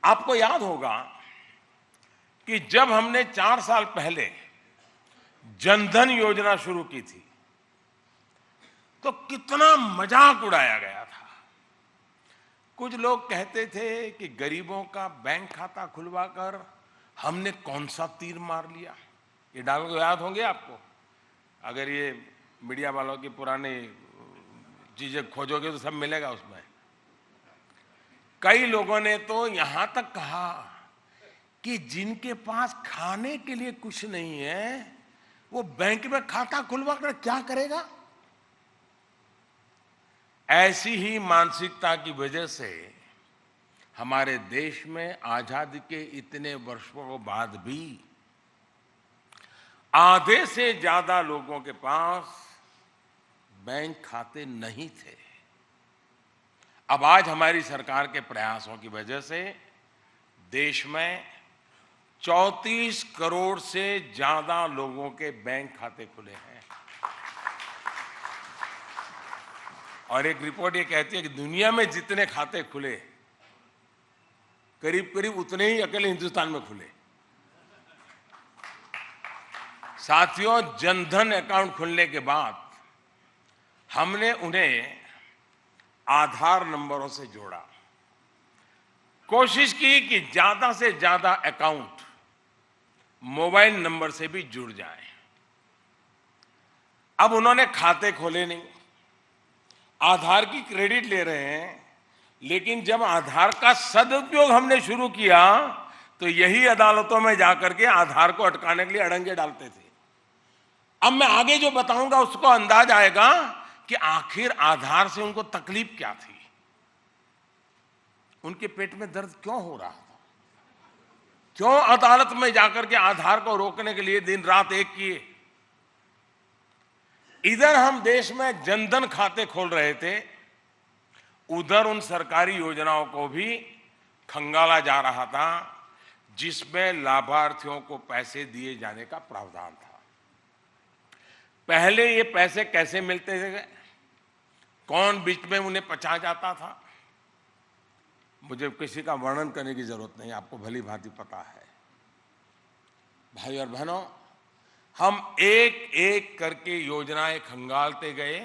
आपको याद होगा कि जब हमने 4 साल पहले जनधन योजना शुरू की थी तो कितना मजाक उड़ाया गया था। कुछ लोग कहते थे कि गरीबों का बैंक खाता खुलवाकर हमने कौन सा तीर मार लिया। ये डायलॉग याद होंगे आपको। अगर ये मीडिया वालों की पुरानी चीजें खोजोगे तो सब मिलेगा उसमें। कई लोगों ने तो यहां तक कहा कि जिनके पास खाने के लिए कुछ नहीं है वो बैंक में खाता खुलवा कर क्या करेगा। ऐसी ही मानसिकता की वजह से हमारे देश में आजादी के इतने वर्षों बाद भी आधे से ज्यादा लोगों के पास बैंक खाते नहीं थे। अब आज हमारी सरकार के प्रयासों की वजह से देश में 34 करोड़ से ज्यादा लोगों के बैंक खाते खुले हैं। और एक रिपोर्ट ये कहती है कि दुनिया में जितने खाते खुले करीब करीब उतने ही अकेले हिंदुस्तान में खुले। साथियों, जनधन अकाउंट खुलने के बाद हमने उन्हें आधार नंबरों से जोड़ा। कोशिश की कि ज्यादा से ज्यादा अकाउंट मोबाइल नंबर से भी जुड़ जाए। अब उन्होंने खाते खोले नहीं, आधार की क्रेडिट ले रहे हैं, लेकिन जब आधार का सदुपयोग हमने शुरू किया तो यही अदालतों में जाकर के आधार को अटकाने के लिए अड़ंगे डालते थे। अब मैं आगे जो बताऊंगा उसको अंदाज आएगा कि आखिर आधार से उनको तकलीफ क्या थी, उनके पेट में दर्द क्यों हो रहा था, क्यों अदालत में जाकर के आधार को रोकने के लिए दिन रात एक किए। इधर हम देश में जनधन खाते खोल रहे थे, उधर उन सरकारी योजनाओं को भी खंगाला जा रहा था जिसमें लाभार्थियों को पैसे दिए जाने का प्रावधान था। पहले ये पैसे कैसे मिलते थे, कौन बीच में उन्हें पचा जाता था, मुझे किसी का वर्णन करने की जरूरत नहीं, आपको भली भांति पता है। भाई और बहनों, हम एक एक करके योजनाएं खंगालते गए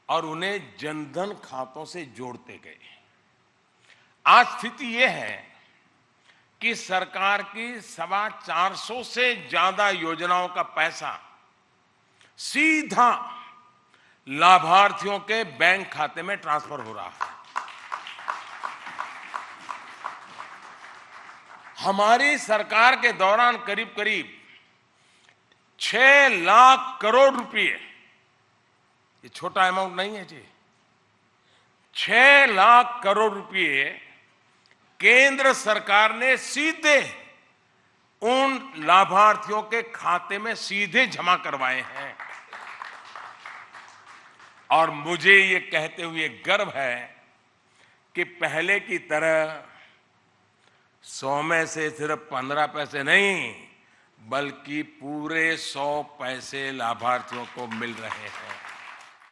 और उन्हें जनधन खातों से जोड़ते गए। आज स्थिति यह है कि सरकार की 450 से ज्यादा योजनाओं का पैसा सीधा लाभार्थियों के बैंक खाते में ट्रांसफर हो रहा है। हमारी सरकार के दौरान करीब करीब 6 लाख करोड़ रुपए, ये छोटा अमाउंट नहीं है जी, 6 लाख करोड़ रुपए केंद्र सरकार ने सीधे उन लाभार्थियों के खाते में सीधे जमा करवाए हैं। और मुझे ये कहते हुए गर्व है कि पहले की तरह 100 में से सिर्फ 15 पैसे नहीं बल्कि पूरे 100 पैसे लाभार्थियों को मिल रहे हैं।